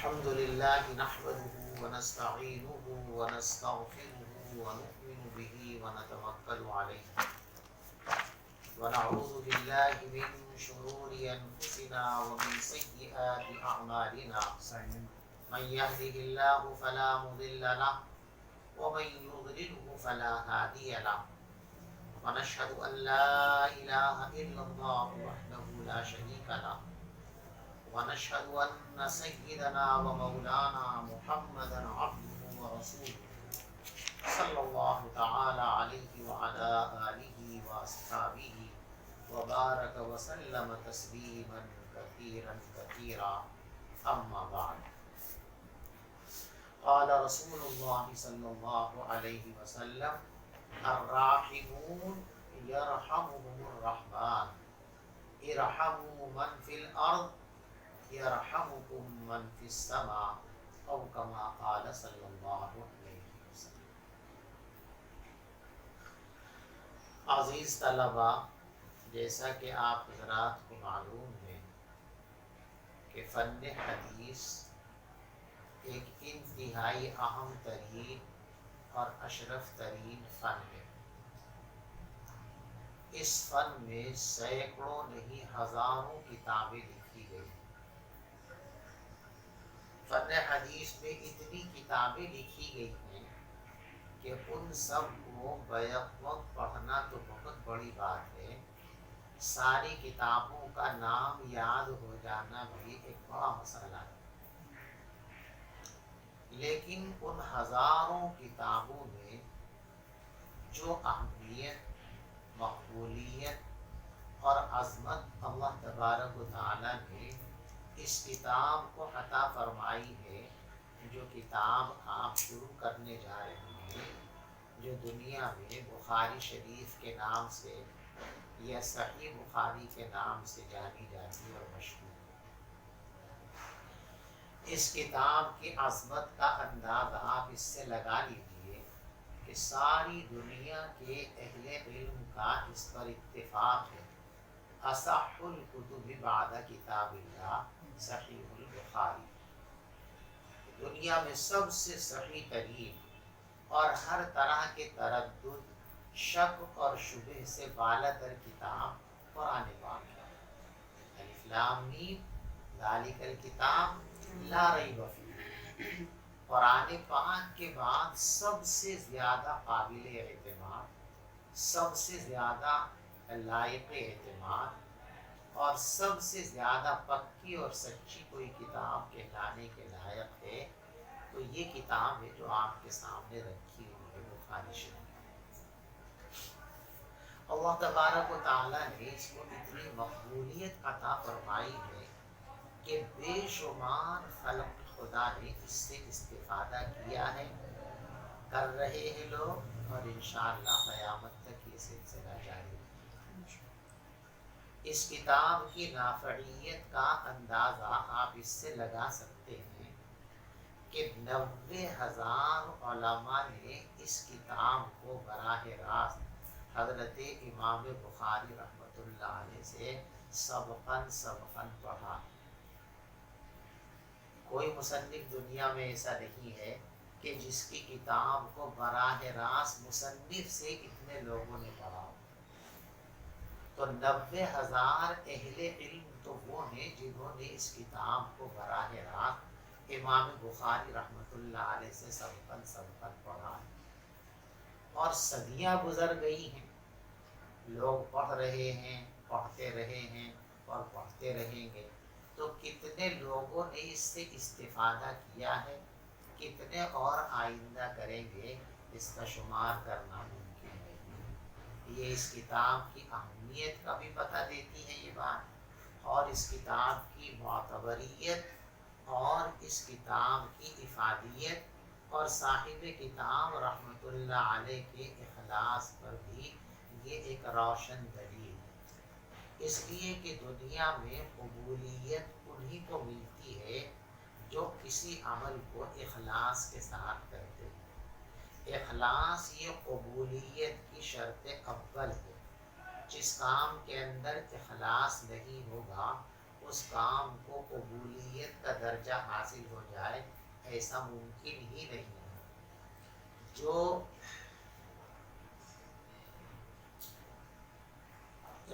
الحمد لله نحمده ونستعينه ونستغفره ونؤمن به ونتوكل عليه ونعوذ بالله من شرور أنفسنا ومن سيئات أعمالنا من يهده الله فلا مضل له ومن يضلله فلا هادي له ونشهد أن لا إله إلا الله وحده لا شريك له ونشهد أن سيدنا ومولانا محمدا عبده ورسوله صلى الله تعالى عليه وعلى آله وأصحابه وبارك وسلم تسليما كثيرا كثيرا أما بعد قال رسول الله صلى الله عليه وسلم الراحمون يرحمهم الرحمن ارحموا من في الأرض يرحمكم من في السماء او كما قال صلی اللہ علیہ وسلم۔ عزیز طلبہ، جیسا کہ آپ حضرات کو معلوم ہے کہ فن حدیث ایک انتہائی اہم ترین اور اشرف ترین فن ہے۔ اس فن میں سینکڑوں نہیں ہزاروں کتابیں لکھی گئی۔ فن حدیث میں اتنی کتابیں لکھی گئی ہیں کہ ان سب کو بیک وقت پڑھنا تو بہت بڑی بات ہے، ساری کتابوں کا نام یاد ہو جانا بھی ایک بڑا مسئلہ ہے۔ لیکن ان ہزاروں کتابوں میں جو اہمیت، مقبولیت اور عظمت اللہ تبارک و تعالیٰ نے اس کتاب کو عطا فرمائی ہے، جو کتاب آپ شروع کرنے جا رہے ہیں، جو دنیا میں بخاری شریف کے نام سے یا صحیح بخاری کے نام سے جانی جاتی اور مشہور ہے۔ اس کتاب کی عظمت کا اندازہ آپ اس سے لگا لیجئے کہ ساری دنیا کے اہل علم کا اس پر اتفاق ہے، اصح الکتب بعد کتاب اللہ صحیح البخاری، دنیا میں سب سے صحیح ترین اور ہر طرح کے تردد، شک اور شبہ سے بالاتر کتاب قرآن پاک ہے۔ الف لام میم ذالک الکتاب لا ریب فیہ، قرآن پاک کے بعد سب سے زیادہ قابل اعتماد، سب سے زیادہ لائق اعتماد اور سب سے زیادہ پکی اور سچی کوئی کتاب کہلانے کے لائق ہے تو یہ کتاب ہے جو آپ کے سامنے رکھی ہوئی ہے، بخاری شریف۔ اللہ تبارک و تعالیٰ نے اس کو اتنی مقبولیت عطا فرمائی ہے کہ بے شمار خلق خدا نے اس سے استفادہ کیا ہے، کر رہے ہیں لوگ، اور انشاءاللہ قیامت تک یہ سلسلہ جاری ہے۔ اس کتاب کی نافعیت کا اندازہ آپ اس سے لگا سکتے ہیں کہ 90,000 علماء نے اس کتاب کو براہ راست حضرت امام بخاری رحمۃ اللہ علیہ سے سبقاً پڑھا۔ کوئی مصنف دنیا میں ایسا نہیں ہے کہ جس کی کتاب کو براہ راست مصنف سے اتنے لوگوں نے پڑھا۔ تو 90,000 اہل علم تو وہ ہیں جنہوں نے اس کتاب کو براہ راست امام بخاری رحمۃ اللہ علیہ سے سبقاً پڑھا ہے، اور صدیاں گزر گئی ہیں، لوگ پڑھ رہے ہیں، پڑھتے رہے ہیں اور پڑھتے رہیں گے، تو کتنے لوگوں نے اس سے استفادہ کیا ہے، کتنے اور آئندہ کریں گے، اس کا شمار کرنا ممکن ہے۔ یہ اس کتاب کی اہمیت کا بھی پتہ دیتی ہے یہ بات، اور اس کتاب کی معتبریت اور اس کتاب کی افادیت اور صاحب کتاب رحمۃ اللہ علیہ کے اخلاص پر بھی یہ ایک روشن دلیل ہے، اس لیے کہ دنیا میں قبولیت انہی کو ملتی ہے جو کسی عمل کو اخلاص کے ساتھ کرتے ہیں۔ اخلاص یہ قبولیت کی شرط اول ہے۔ جس کام کے اندر اخلاص نہیں ہوگا اس کام کو قبولیت کا درجہ حاصل ہو جائے، ایسا ممکن ہی نہیں ہے۔ جو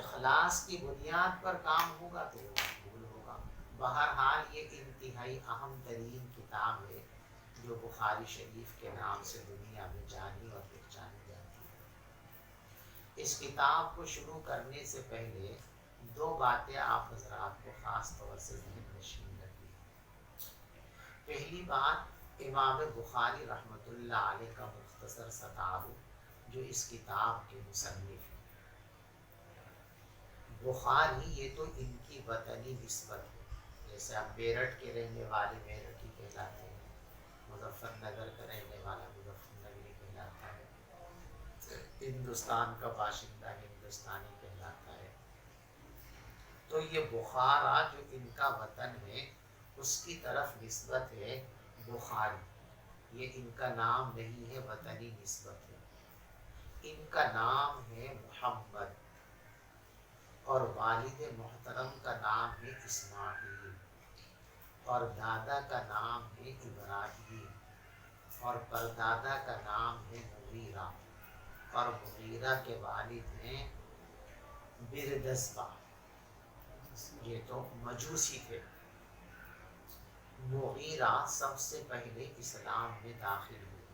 اخلاص کی بنیاد پر کام ہوگا تو وہ مقبول ہوگا۔ بہرحال یہ انتہائی اہم ترین کتاب ہے جو بخاری شریف کے نام سے دنیا میں جانی اور پہچانی جاتی ہے۔ اس کتاب کو شروع کرنے سے پہلے دو باتیں آپ حضرات کو خاص طور سے ذہن نشین رکھیں۔ پہلی بات، امام بخاری رحمۃ اللہ علیہ کا مختصر سا تعارف، جو اس کتاب کے مصنف ہیں۔ بخاری یہ تو ان کی وطنی نسبت ہے، جیسے اب میرٹھ کے رہنے والے میرٹھی کہلاتے ہیں، مظفر نگر کا رہنے والا مظفر نگری کہلاتا ہے، ہندوستان کا باشندہ ہندوستانی کہلاتا ہے۔ تو یہ بخارا جو ان کا وطن ہے اس کی طرف نسبت ہے بخاری، یہ ان کا نام نہیں ہے، وطنی نسبت ہے۔ ان کا نام ہے محمد اور والد محترم کا نام ہے اسماعیل اور دادا کا نام ہے ابراہیم اور پردادا کا نام ہے مغیرہ اور مغیرہ کے والد ہیں بردسبہ، یہ تو مجوسی تھے۔ مغیرہ سب سے پہلے اسلام میں داخل ہوئے،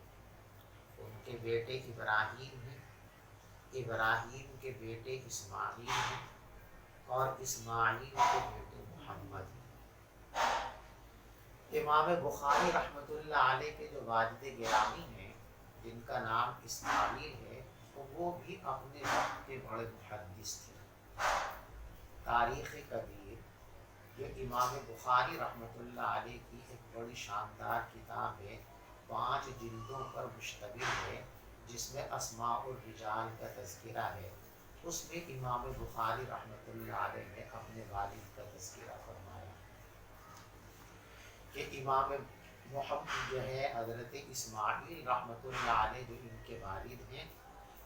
ان کے بیٹے ابراہیم ہیں، ابراہیم کے بیٹے اسماعیل ہیں اور اسماعیل کے بیٹے محمد ہیں۔ امام بخاری رحمۃ اللہ علیہ کے جو والد گرامی ہیں جن کا نام اسماعیل ہے، وہ بھی اپنے وقت کے بڑے محدث تھے۔ تاریخ کبیر جو امام بخاری رحمۃ اللہ علیہ کی ایک بڑی شاندار کتاب ہے، 5 جلدوں پر مشتمل ہے، جس میں اسماء الرجال کا تذکرہ ہے، اس میں امام بخاری رحمۃ اللہ علیہ نے اپنے والد کا تذکرہ فرمایا کہ امام محمد جو ہے حضرت اسماعیل رحمۃ اللہ علیہ جو ان کے والد ہیں،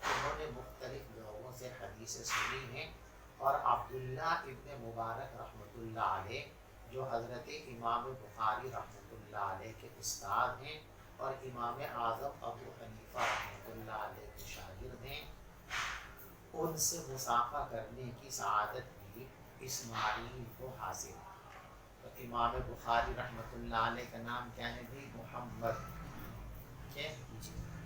انہوں نے مختلف لوگوں سے حدیثیں سنی ہیں، اور عبداللہ ابن مبارک رحمۃ اللہ علیہ جو حضرت امام بخاری رحمۃ اللہ علیہ کے استاد ہیں اور امام اعظم ابو حنیفہ رحمۃ اللہ علیہ کے شاگرد ہیں، ان سے مسافہ کرنے کی سعادت بھی اسماعیل کو حاصل ہے۔ تو امام بخاری رحمۃ اللہ علیہ کا نام کیا ہے بھی؟ محمد،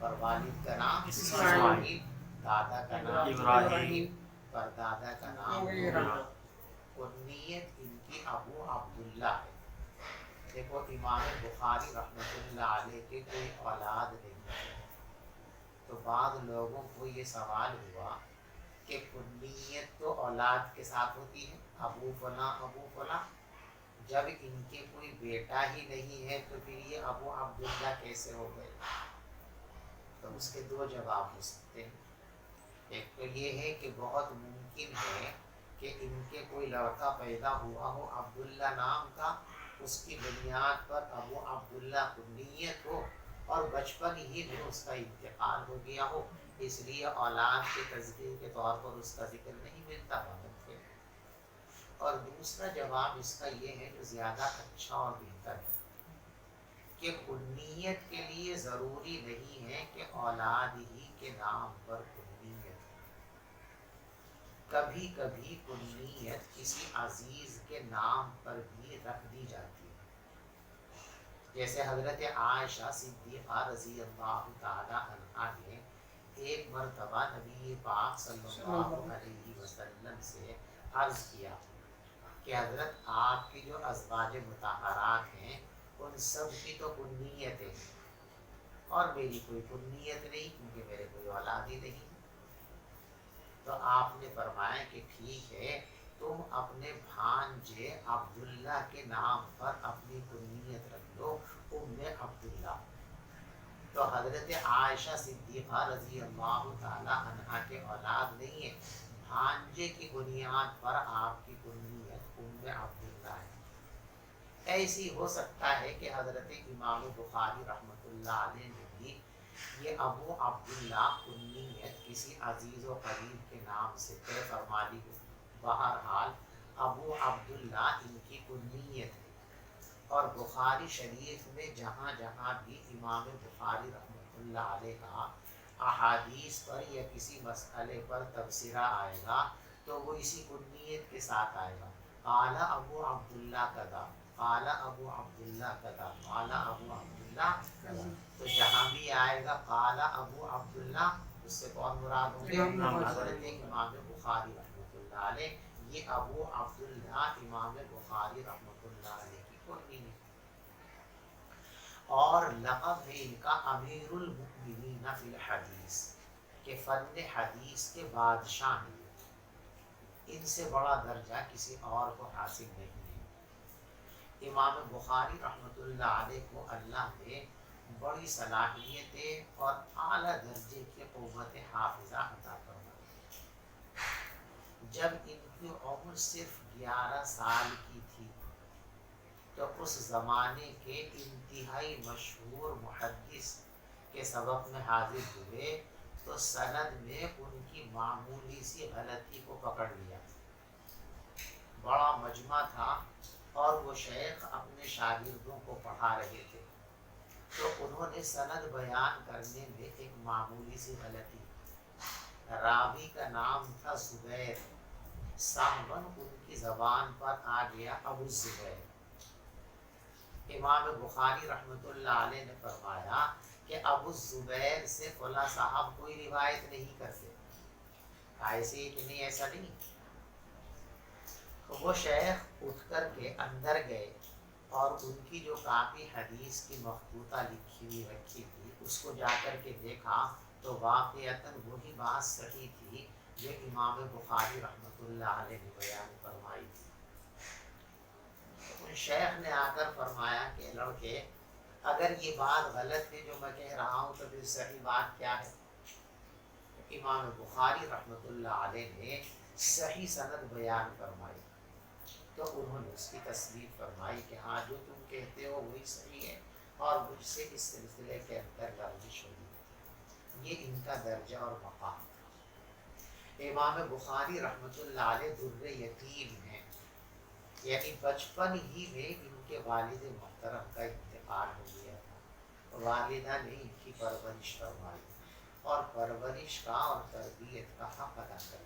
پر والد کا نام اسماعیل، دادا کا نام ابراہیم، پر دادا کا نام کنیت ان کی ابو عبداللہ ہے۔ دیکھو امام بخاری رحمۃ اللہ علیہ کے کوئی اولاد نہیں ہے، تو بعض لوگوں کو یہ سوال ہوا کہ کنیت تو اولاد کے ساتھ ہوتی ہے، ابو فلاں ابو فلاں، جب ان کے کوئی بیٹا ہی نہیں ہے تو پھر یہ ابو عبداللہ کیسے ہو گئے؟ تو اس کے 2 جواب ہو سکتے ہیں۔ ایک تو یہ ہے کہ بہت ممکن ہے کہ ان کے کوئی لڑکا پیدا ہوا ہو عبداللہ نام کا، اس کی بنیاد پر ابو عبداللہ کنیت ہو اور بچپن ہی میں اس کا انتقال ہو گیا ہو، اس لیے اولاد کے تذکیر کے طور پر اس کا ذکر نہیں ملتا بہت ہے۔ اور دوسرا جواب اس کا یہ ہے جو زیادہ اچھا اور بہتر ہے کہ کنیت کے لیے ضروری نہیں ہے کہ اولاد ہی کے نام پر کنیت، کبھی کبھی کنیت کسی عزیز کے نام پر بھی رکھ دی جاتی ہے۔ جیسے حضرت عائشہ صدیقہ رضی اللہ تعالی عنہا نے ایک مرتبہ نبی پاک صلی اللہ علیہ وسلم سے عرض کیا کہ حضرت آپ کی جو ازواج مطہرات ہیں ان سب کی تو کنیتیں ہیں اور میری کوئی کنیت نہیں کیونکہ میرے کوئی اولاد ہی نہیں۔ تو آپ نے فرمایا کہ ٹھیک ہے، تم اپنے بھانجے عبداللہ کے نام پر اپنی کنیت رکھ لو، ام عبداللہ۔ تو حضرت عائشہ صدیقہ رضی اللہ تعالی عنہا کے اولاد نہیں ہے، بھانجے کی بنیاد پر آپ کی کنیت ام عبداللہ ہے۔ ایسی ہو سکتا ہے کہ حضرت امام بخاری رحمۃ اللہ علیہ نے بھی یہ ابو عبداللہ کنیت کسی عزیز و قریب کے نام سے طے فرما لی ہو۔ بہرحال ابو عبداللہ ان کی کنیت ہے اور بخاری شریف میں جہاں جہاں بھی امام بخاری رحمۃ اللہ علیہ کا احادیث پر یا کسی مسئلے پر تبصرہ آئے گا تو وہ اسی کنیت کے ساتھ آئے گا، قال ابو عبداللہ کذا، قال ابو عبداللہ کذا، قال ابو عبداللہ کذا۔ تو جہاں بھی آئے گا قال ابو عبداللہ، اس سے کون مراد ہوں گے؟ حضرت امام بخاری رحمۃ اللہ علیہ۔ یہ ابو عبداللہ امام بخاری رحمۃ اللہ علیہ کی کنی ہے، اور لقب ہے ان کا امیر المؤمنین فی الحدیث، کہ فن حدیث کے بادشاہ ہیں، ان سے بڑا درجہ کسی اور کو حاصل نہیں ہے۔ امام بخاری رحمۃ اللہ علیہ کو اللہ نے بڑی صلاحیتیں اور اعلیٰ درجے کی قوت حافظہ عطا فرمائی۔ جب ان کی عمر صرف 11 سال کی تھی تو اس زمانے کے انتہائی مشہور محدث کے سبق میں حاضر ہوئے تو سند میں ان کی معمولی سی غلطی کو پکڑ لیا۔ بڑا مجمع تھا اور وہ شیخ اپنے شاگردوں کو پڑھا رہے تھے، تو انہوں نے سند بیان کرنے میں ایک معمولی سی غلطی، راوی کا نام تھا زبیر، سہون ان کی زبان پر آ گیا ابو الزبیر۔ امام بخاری رحمۃ اللہ علیہ نے فرمایا کہ ابو الزبیر سے فلاں صاحب کوئی روایت نہیں کرتے، ایسے ہی کہ نہیں، ایسا نہیں۔ وہ شیخ اٹھ کر کے اندر گئے اور ان کی جو کاپی حدیث کی مخطوطہ لکھی ہوئی رکھی تھی اس کو جا کر کے دیکھا تو واقعتاً وہی بات صحیح تھی جو امام بخاری رحمۃ اللہ علیہ نے بیان فرمائی تھی۔ ان شیخ نے آ کر فرمایا کہ لڑکے، اگر یہ بات غلط ہے جو میں کہہ رہا ہوں تو پھر صحیح بات کیا ہے؟ امام بخاری رحمۃ اللہ علیہ نے صحیح سند بیان فرمائی تو انہوں نے اس کی تصدیق فرمائی کہ ہاں جو تم کہتے ہو وہی صحیح ہے، اور مجھ سے اس سلسلے کے اندر لرزش ہوئی۔ یہ ان کا درجہ اور مقام تھا۔ امام بخاری رحمۃ اللہ علیہ در یتیم ہیں، یعنی بچپن ہی میں ان کے والد محترم کا انتقال ہو گیا تھا، والدہ نے ان کی پرورش فرمائی اور پرورش کا اور تربیت کا حق ادا کیا۔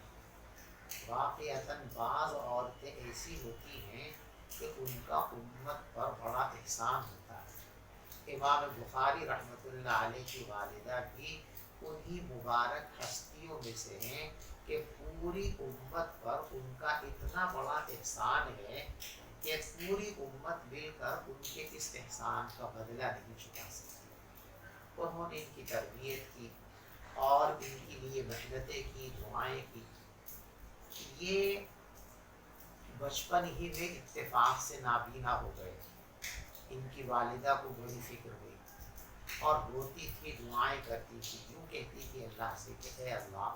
واقعتاً بعض عورتیں ایسی ہوتی ہیں کہ ان کا امت پر بڑا احسان ہوتا ہے۔ امام بخاری رحمۃ اللہ علیہ کی والدہ بھی انہی مبارک ہستیوں میں سے ہیں کہ پوری امت پر ان کا اتنا بڑا احسان ہے کہ پوری امت مل کر ان کے اس احسان کا بدلہ نہیں چکا سکتی۔ انہوں نے ان کی تربیت کی اور ان کے لیے محنتیں کی، دعائیں کی۔ یہ بچپن ہی میں اتفاق سے نابینا ہو گئے۔ ان کی والدہ کو بڑی فکر ہوئی اور روتی تھی، دعائیں کرتی تھی، یوں کہتی تھی اللہ سے کہ اے اللہ،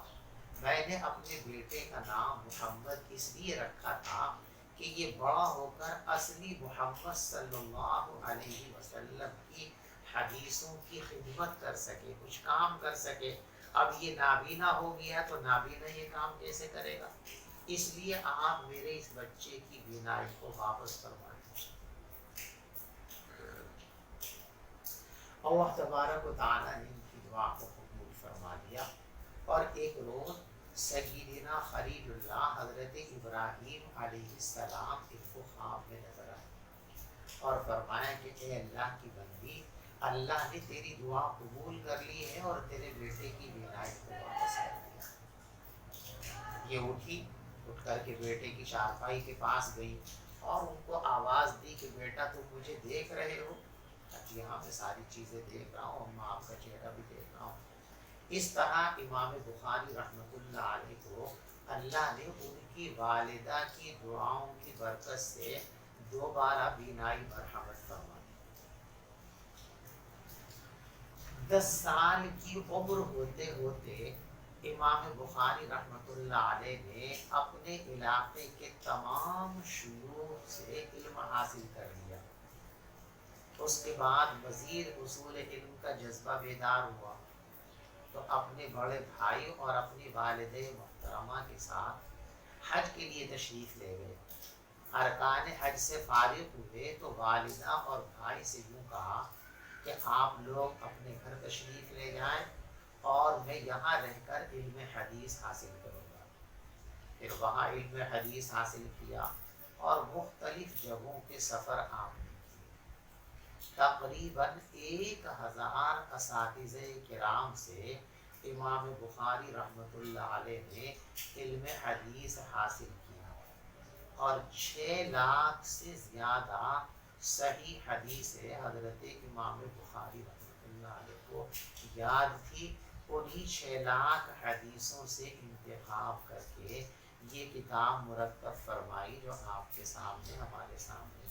میں نے اپنے بیٹے کا نام محمد اس لیے رکھا تھا کہ یہ بڑا ہو کر اصلی محمد صلی اللہ علیہ وسلم کی حدیثوں کی خدمت کر سکے، کچھ کام کر سکے۔ اب یہ نابینا ہو گیا تو نابینا یہ کام کیسے کرے گا؟ اس لیے آپ میرے اس بچے کی بینائی کو واپس فرما دیجیے۔ اللہ تبارک و تعالیٰ نے ان کی دعا کو قبول فرما لیا، اور ایک روز سیدنا خلیل اللہ حضرت ابراہیم علیہ السلام ان کو خواب میں نظر آئے اور فرمایا کہ اے اللہ کی بندی، اللہ نے تیری دعا قبول کر لی ہے اور تیرے بیٹے کی بینائی کو واپس کر دیا۔ یہ اٹھ کر کے بیٹے کی چارپائی کے پاس گئی اور ان کو آواز دی کہ بیٹا تم مجھے دیکھ رہے ہو؟ جی ہاں، میں ساری چیزیں دیکھ رہا ہوں، میں آپ کا چہرہ بھی دیکھ رہا ہوں۔ اس طرح امام بخاری رحمۃ اللہ علیہ کو اللہ نے ان کی والدہ کی دعاؤں کی برکت سے دوبارہ بینائی مرحمت فرمائی۔ 10 سال کی عمر ہوتے ہوتے امام بخاری رحمۃ اللہ علیہ نے اپنے علاقے کے تمام شیوخ سے علم حاصل کر لیا۔ اس کے بعد مزید حصول علم کا جذبہ بیدار ہوا تو اپنے بڑے بھائی اور اپنی والدہ محترمہ کے ساتھ حج کے لیے تشریف لے گئے۔ ارکان حج سے فارغ ہوئے تو والدہ اور بھائی سے یوں کہا کہ آپ لوگ اپنے گھر تشریف لے جائیں اور میں یہاں رہ کر علم حدیث حاصل کروں گا۔ پھر وہاں علم حدیث حاصل کیا اور مختلف جگہوں کے سفر آپ نے کیے۔ تقریباً 1000 اساتذہ کرام سے امام بخاری رحمۃ اللہ علیہ نے علم حدیث حاصل کیا اور 6 لاکھ سے زیادہ صحیح حدیثیں حضرت امام بخاری رحمۃ اللہ علیہ کو یاد تھی۔ انہی 6 لاکھ حدیثوں سے انتخاب کر کے یہ کتاب مرتب فرمائی جو آپ کے سامنے ہمارے سامنے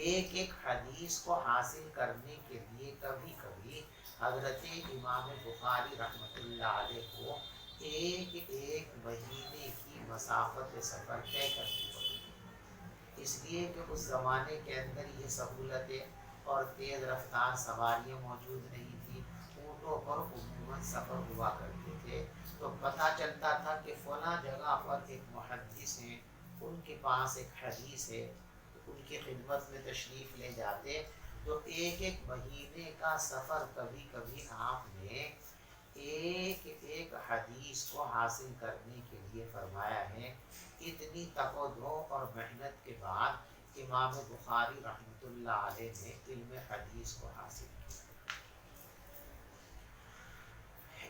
ایک ایک حدیث کو حاصل کرنے کے لیے کبھی کبھی حضرت امام بخاری رحمۃ اللہ علیہ کو ایک ایک مہینے کی مسافت سفر طے کرنی پڑی، اس لیے کہ اس زمانے کے اندر یہ سہولتیں اور تیز رفتار سواریاں موجود نہیں تھیں، اونٹوں پر عموماً سفر ہوا کرتے تھے۔ تو پتہ چلتا تھا کہ فلاں جگہ پر ایک محدث ہیں، ان کے پاس ایک حدیث ہے، ان کی خدمت میں تشریف لے جاتے تو ایک ایک مہینے کا سفر کبھی کبھی آپ نے ایک ایک حدیث کو حاصل کرنے کے لیے فرمایا ہے۔ اتنی تپ و دو اور محنت کے بعد امام بخاری رحمۃ اللہ علیہ نے علم حدیث کو حاصل کیا۔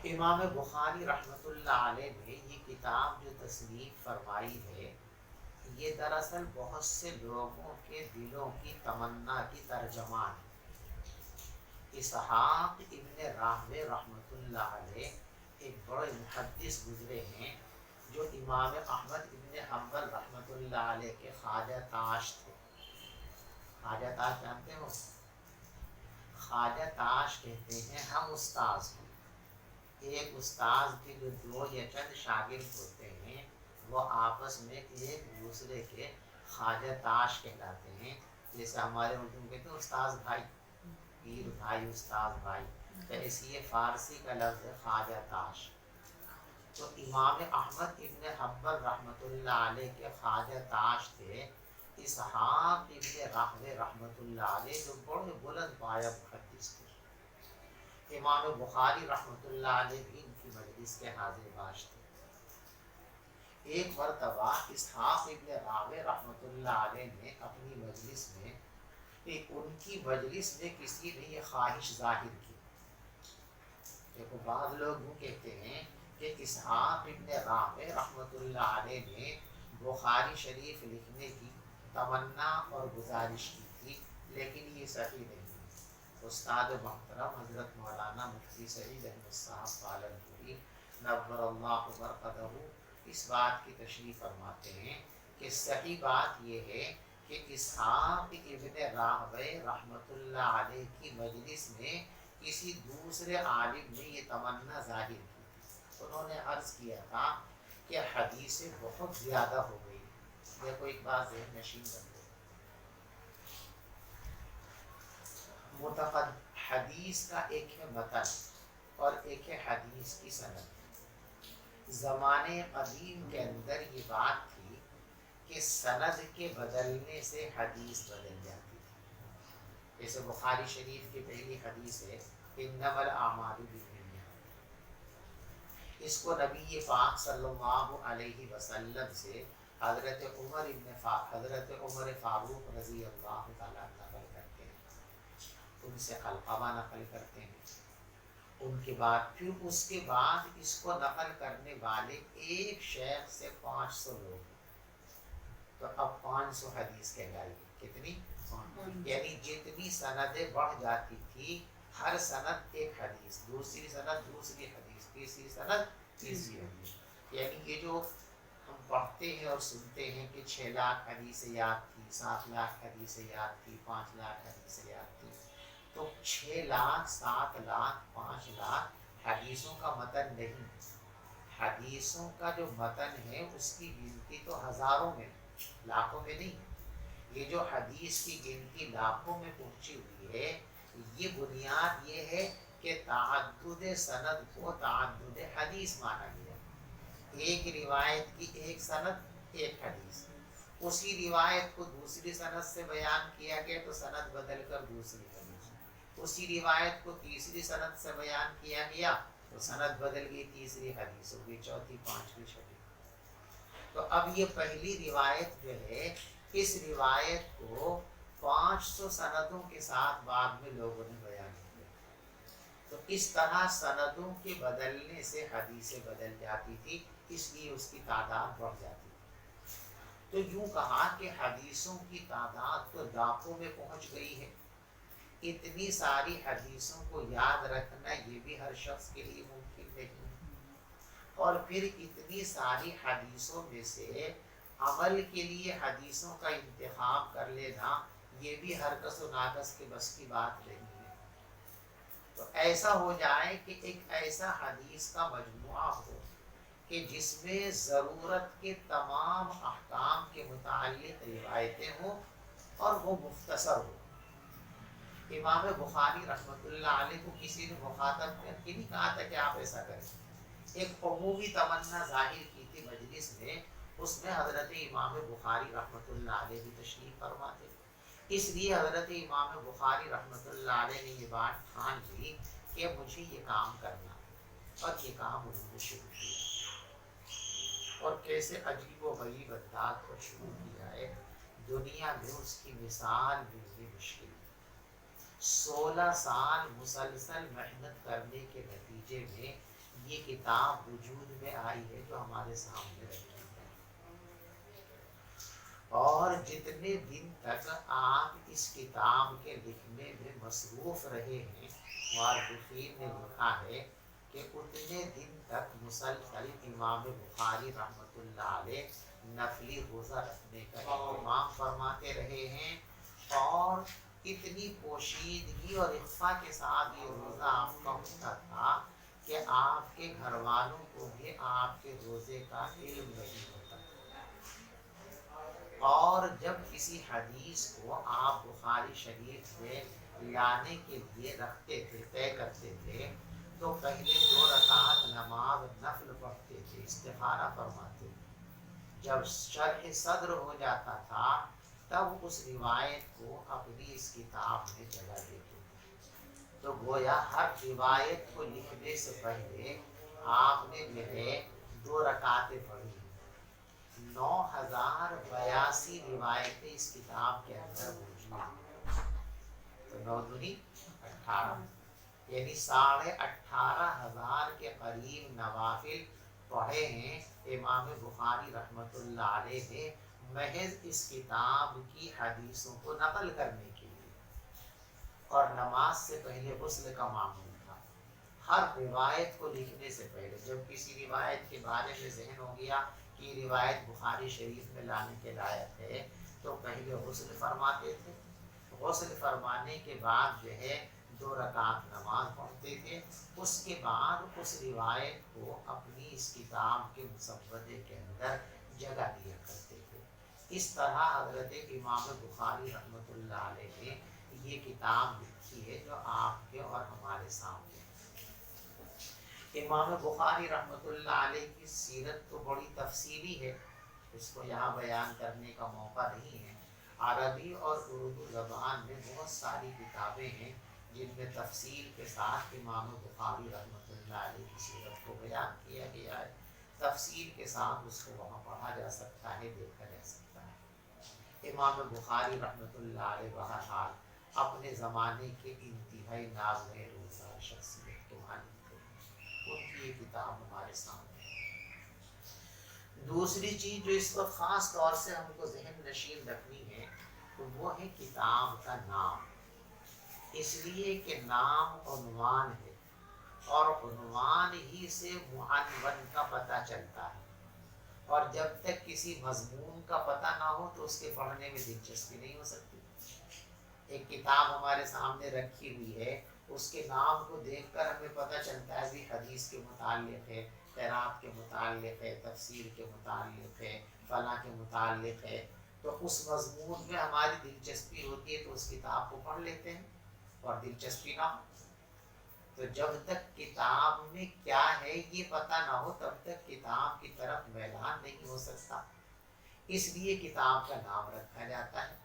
امام بخاری رحمۃ اللہ علیہ نے یہ کتاب جو تصنیف فرمائی ہے، یہ دراصل بہت سے لوگوں کے دلوں کی تمنا کی ترجمان ہے۔ اسحاق ابن راہوے رحمۃ اللہ علیہ ایک بڑے محدث گزرے ہیں جو امام احمد ابن حنبل رحمۃ اللہ علیہ کے خواجہ تاش تھے۔ خواجہ تاش جانتے ہو؟ خواجہ تاش کہتے ہیں ہم استاذ ہیں، ایک استاذ کے جو 2 یا چند شاگرد ہوتے ہیں وہ آپس میں ایک دوسرے کے خواجہ تاش کہلاتے ہیں۔ جیسے ہمارے اردو میں کہتے ہیں استاذ بھائی، پیر بھائی، استاذ بھائی، تو اس لیے فارسی کا لفظ ہے خواجہ تاش۔ تو امام احمد ابن حنبل رحمۃ اللہ علیہ کے خواجہ تاش تھے اسحاق ابن راہوے رحمۃ اللہ علیہ، جو بڑے بلند پایہ محدث تھے۔ امام بخاری رحمۃ اللہ علیہ بھی ان کی مجلس کے حاضر باش تھے۔ ایک مرتبہ اسحاق ابن راہوے رحمۃ اللہ علیہ نے اپنی مجلس میں ان کی مجلس میں کسی نے یہ خواہش ظاہر کی۔ دیکھو بعض لوگ وہ کہتے ہیں کہ اسحاق ابن راہوے رحمۃ اللہ علیہ نے بخاری شریف لکھنے کی تمنا اور گزارش کی تھی، لیکن یہ صحیح نہیں۔ استاد محترم حضرت مولانا مفتی سعید احمد صاحب پالنپوری نور اللہ مرقدہ اس بات کی تشریح فرماتے ہیں کہ صحیح بات یہ ہے کہ اسحاق ابن راہوے رحمۃ اللہ علیہ کی مجلس میں کسی دوسرے عالم نے یہ تمنا ظاہر کی تھی۔ انہوں نے عرض کیا تھا کہ حدیثیں بہت زیادہ ہو گئی۔ دیکھو ایک بات ذہن نشین کر دو، متقد حدیث کا ایک ہے متن اور ایک ہے حدیث کی سند۔ زمانے قدیم کے اندر یہ بات تھی کہ سند کے بدلنے سے حدیث بدل جاتی تھی۔ جیسے بخاری شریف کی پہلی حدیث ہے انما الاعمال بالنیات، اس کو نبی پاک صلی اللہ علیہ وسلم سے حضرت عمر فاروق رضی اللہ تعالیٰ نقل کرتے ہیں، ان سے علقمہ نقل کرتے ہیں، ان کے بعد پھر اس کے بعد اس کو نقل کرنے والے ایک شیخ سے 500 لوگ ہیں، تو اب 500 حدیث کہلائے گی۔ کتنی؟ یعنی جتنی سندیں بڑھ جاتی تھی، ہر سند ایک حدیث، دوسری سند دوسری حدیث، تیسری سند تیسری حدیث۔ یعنی یہ جو ہم پڑھتے ہیں اور سنتے ہیں کہ 6 لاکھ حدیثیں یاد تھی، 7 لاکھ حدیثیں یاد تھی، 5 لاکھ حدیثیں یاد تھی، تو 6 لاکھ 7 لاکھ 5 لاکھ حدیثوں کا متن نہیں۔ حدیثوں کا جو متن ہے اس کی گنتی تو ہزاروں میں، لاکھوں میں نہیں۔ یہ جو حدیث کی گنتی لاکھوں میں پہنچی ہوئی ہے، یہ بنیاد یہ ہے کہ تعدد سند کو تعدد حدیث مانا گیا۔ ایک روایت کی ایک سند، ایک حدیث، اسی روایت کو دوسری سند سے بیان کیا گیا تو سند بدل کر دوسری حدیث، اسی روایت کو تیسری سند سے بیان کیا گیا تو سند بدل گئی، تیسری حدیث ہو گئی، چوتھی، پانچویں، چھٹی۔ تو اب یہ پہلی روایت جو ہے، اس روایت کو 500 سندوں کے ساتھ بعد میں لوگوں نے بیان کیا، تو اس طرح سندوں کے بدلنے سے حدیثیں بدل جاتی تھی، اس لیے اس کی تعداد بڑھ جاتی تھی۔ تو یوں کہا کہ حدیثوں کی تعداد تو لاکھوں میں پہنچ گئی ہے، اتنی ساری حدیثوں کو یاد رکھنا یہ بھی ہر شخص کے لیے ممکن نہیں ہے، اور پھر اتنی ساری حدیثوں میں سے عمل کے لیے حدیثوں کا انتخاب کر لینا یہ بھی ہر کس و ناقص کے بس کی بات نہیں ہے۔ تو ایسا ہو جائے کہ ایک ایسا حدیث کا مجموعہ ہو کہ جس میں ضرورت کے تمام احکام کے متعلق روایتیں ہوں اور وہ مختصر ہو۔ امام بخاری رحمۃ اللہ علیہ کو کسی نے مخاطب کر کے نہیں کہا تھا کہ آپ ایسا کریں، ایک عمومی تمنا ظاہر کی تھی مجلس میں، اس میں حضرت امام بخاری رحمۃ اللہ علیہ بھی تشریف فرما تھے، اس لیے حضرت امام بخاری رحمۃ اللہ علیہ نے یہ بات ٹھان لی کہ مجھے یہ کام کرنا ہے، اور یہ کام انہوں نے شروع کیا، اور کیسے عجیب و غریب انداز پر شروع کیا ہے، دنیا میں اس کی مثال ملنی مشکل ہے۔ 16 سال مسلسل محنت کرنے کے نتیجے میں یہ کتاب وجود میں آئی ہے جو ہمارے سامنے رکھی ہے، اور جتنے دن تک آپ اس کتاب کے لکھنے میں مصروف رہے ہیں، مؤرخین نے لکھا ہے کہ اتنے دن تک مسلسل امام بخاری رحمۃ اللہ علیہ نفلی روزہ رکھنے کا اہتمام فرماتے رہے ہیں، اور اتنی پوشیدگی اور اخفا کے ساتھ یہ روزہ آپ کا ہوتا تھا کہ آپ کے گھر والوں کو بھی آپ کے روزے کا علم نہیں ہوتا تھا، اور جب کسی حدیث کو آپ بخاری شریف میں لانے کے لیے رکھتے تھے، طے کرتے تھے، تو پہلے 2 رکعت نماز نفل پڑھتے تھے، استخارہ فرماتے تھے، جب شرح صدر ہو جاتا تھا تب اس روایت کو اپنی اس کتاب میں جگہ دیتے تھے۔ تو گویا ہر روایت کو لکھنے سے پہلے آپ نے جو ہے 2 رکعتیں پڑھی، 9082 روایتیں اس کتاب کے اندر موجود ہیں، تو 9 دونی 18، یعنی 18,500 کے قریب نوافل پڑھے ہیں امام بخاری رحمۃ اللہ علیہ نے، محض اس کتاب کی حدیثوں کو نقل کرنے کے لیے، اور نماز سے پہلے غسل کا معمول تھا۔ ہر روایت کو لکھنے سے پہلے جب کسی روایت کے بارے میں ذہن ہو گیا کہ یہ روایت بخاری شریف میں لانے کے لائق ہے، تو پہلے غسل فرماتے تھے، غسل فرمانے کے بعد جو ہے 2 رکعت نماز پڑھتے تھے، اس کے بعد اس روایت کو اپنی اس کتاب کے مسودے کے اندر جگہ دیا کرتے تھے۔ اس طرح حضرت امام بخاری رحمۃ اللہ علیہ نے یہ کتاب لکھی ہے جو آپ کے اور ہمارے سامنے ہے۔ امام بخاری رحمۃ اللہ علیہ کی سیرت تو بڑی تفصیلی ہے، اس کو یہاں بیان کرنے کا موقع نہیں ہے۔ عربی اور اردو زبان میں بہت ساری کتابیں ہیں جن میں تفصیل کے ساتھ امام بخاری رحمۃ اللہ علیہ کی سیرت کو بیان کیا گیا ہے، تفصیل کے ساتھ اس کو وہاں پڑھا جا سکتا ہے، دیکھا جا سکتا ہے۔ امام بخاری رحمۃ اللہ علیہ بہرحال اپنے زمانے کے انتہائی نازنین روزگار شخصیت کے مالک تھے، ان کی یہ کتاب ہمارے سامنے ہے۔ دوسری چیز جو اس وقت خاص طور سے ہم کو ذہن نشین رکھنی ہے تو وہ ہے کتاب کا نام، اس لیے کہ نام عنوان ہے، اور عنوان ہی سے معنون کا پتہ چلتا ہے، اور جب تک کسی مضمون کا پتہ نہ ہو تو اس کے پڑھنے میں دلچسپی نہیں ہو سکتی۔ ایک کتاب ہمارے سامنے رکھی ہوئی ہے، اس کے نام کو دیکھ کر ہمیں پتہ چلتا ہے کہ حدیث کے متعلق ہے، قرات کے متعلق ہے، تفسیر کے متعلق ہے، فلاں کے متعلق ہے، تو اس مضمون میں ہماری دلچسپی ہوتی ہے تو اس کتاب کو پڑھ لیتے ہیں، اور دلچسپی نہ ہو تو جب تک کتاب میں کیا ہے یہ پتہ نہ ہو تب تک کتاب کی طرف میلان نہیں ہو سکتا۔ اس لیے کتاب کا نام رکھا جاتا ہے۔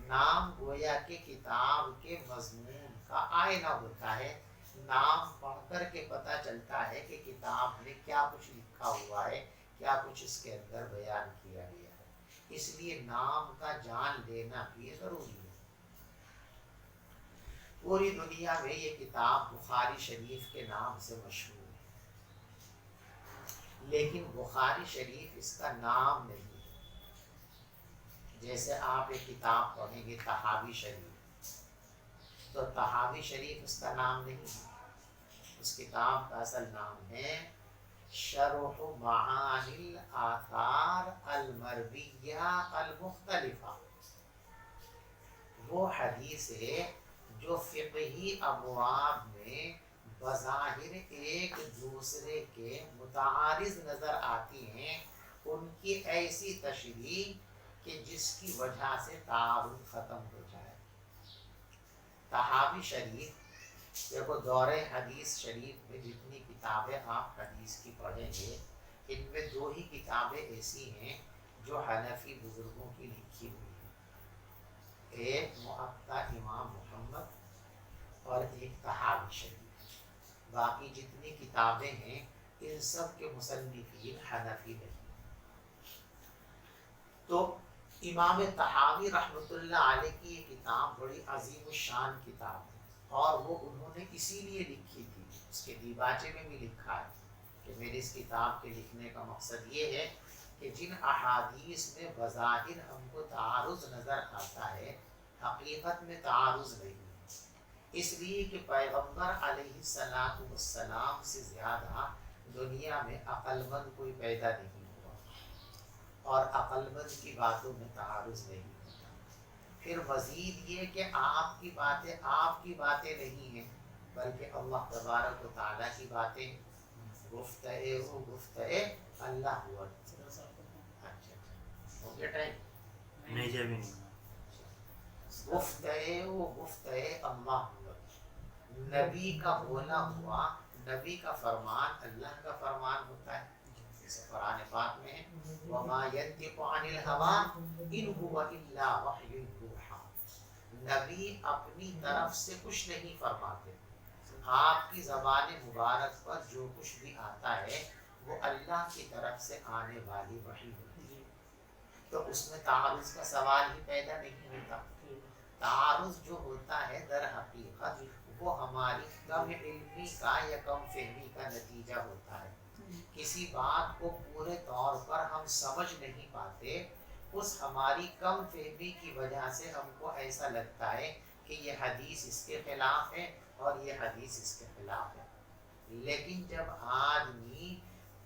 نام گویا کہ کتاب کے مضمون کا آئینہ ہوتا ہے، نام پڑھ کر کے پتہ چلتا ہے کہ کتاب میں کیا کچھ لکھا ہوا ہے، کیا کچھ اس کے اندر بیان کیا گیا ہے، اس لیے نام کا جان لینا بھی ضروری ہے۔ پوری دنیا میں یہ کتاب بخاری شریف کے نام سے مشہور ہے، لیکن بخاری شریف اس کا نام نہیں ہے۔ جیسے آپ ایک کتاب پڑھیں گے طحاوی شریف، تو طحاوی شریف اس کا نام نہیں ہے، اس کتاب کا اصل نام ہے شرح معانی الآثار المرویہ المختلفہ۔ وہ حدیث ہے جو فقہی ابواب میں بظاہر ایک دوسرے کے متعارض نظر آتی ہیں، ان کی ایسی تشریح کہ جس کی وجہ سے تعارض ختم ہو جائے۔ طحاوی شریف، دیکھو دور حدیث شریف میں جتنی کتابیں آپ حدیث کی پڑھیں گے، ان میں دو ہی کتابیں ایسی ہیں جو حنفی بزرگوں کی لکھی ہوئی ہیں، ایک موطا امام محمد اور ایک طحاوی شریف۔ باقی جتنی کتابیں ہیں ان سب کے مصنفین حنفی نہیں۔ تو امام طحاوی رحمۃ اللہ علیہ کی یہ کتاب بڑی عظیم الشان کتاب ہے، اور وہ انہوں نے اسی لیے لکھی تھی، اس کے دیباچے میں بھی لکھا ہے کہ میری اس کتاب کے لکھنے کا مقصد یہ ہے کہ جن احادیث میں بظاہر ہم کو تعارض نظر آتا ہے، حقیقت میں تعارض نہیں ہے، اس لیے کہ پیغمبر علیہ السلام سے زیادہ دنیا میں عقل مند کوئی پیدا نہیں ہوا، اور عقل مند کی باتوں میں تعارض نہیں ہوتا۔ پھر مزید یہ کہ آپ کی باتیں نہیں ہیں، بلکہ اللہ تبارک و تعالیٰ کی باتیں، گفتگے ہو گفتگے اللہ ہوا۔ اچھا ہو گیا ٹائم؟ نہیں جب نہیں گفتگے ہو گفتگے اللہ ہوا، نبی کا بولا ہوا، نبی کا فرمان اللہ کا فرمان ہوتا ہے، جیسے قرآن پاک میں ہے وَمَا يَنْطِقُ عَنِ الْهَوَىٰ إِنْ هُوَ إِلَّا وَحْيٌ يُوحَىٰ۔ نبی اپنی طرف سے کچھ نہیں فرماتے، آپ کی زبان مبارک پر جو کچھ بھی آتا ہے وہ اللہ کی طرف سے آنے والی وحی ہوتی ہے، تو اس میں تعارض کا سوال ہی پیدا نہیں ہوتا۔ تعارض جو ہوتا ہے در حقیقت وہ ہماری کم علمی کا یا کم فہمی کا نتیجہ ہوتا ہے۔ کسی بات کو پورے طور پر ہم سمجھ نہیں پاتے، اس ہماری کم فہمی کی وجہ سے ہم کو ایسا لگتا ہے کہ یہ حدیث اس کے خلاف ہے اور یہ حدیث اس کے خلاف ہے۔ لیکن جب آدمی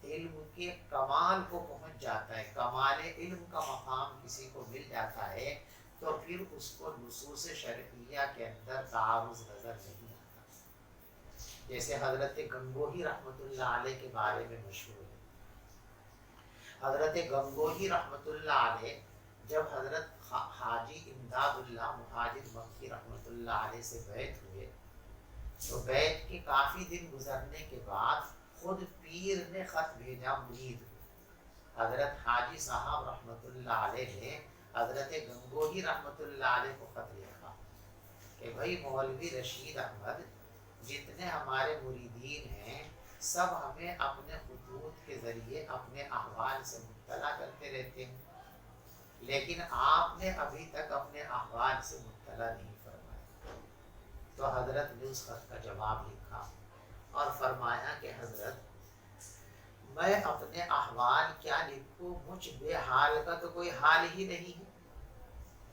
علم کے کمال کو پہنچ جاتا ہے، کمال علم کا مقام کسی کو مل جاتا ہے، تو پھر اس کو نصوص شرعیہ کے اندر تعارض نظر نہیں آتا۔ جیسے حضرت گنگوہی رحمۃ اللہ علیہ کے بارے میں مشہور ہے۔ حضرت گنگوہی رحمۃ اللہ علیہ جب حضرت حاجی امداد اللہ مہاجر مکی رحمۃ اللہ علیہ سے بیعت ہوئے، تو بیعت کے کافی دن گزرنے کے بعد خود پیر نے خط بھیجا مرید کو۔ حضرت حاجی صاحب رحمۃ اللہ علیہ نے حضرت گنگوہی رحمۃ اللہ علیہ کو خط لکھا کہ بھائی مولوی رشید احمد جتنے ہمارے مریدین ہیں سب ہمیں اپنے خطوط کے ذریعے اپنے احوال سے مطلع کرتے رہتے ہیں، لیکن آپ نے ابھی تک اپنے احوال سے مطلع نہیں فرمایا۔ تو حضرت نے اس خط کا جواب لکھا اور فرمایا کہ حضرت میں اپنے احوال کیا لکھوں، مجھ بے حال کا تو کوئی حال ہی نہیں ہے،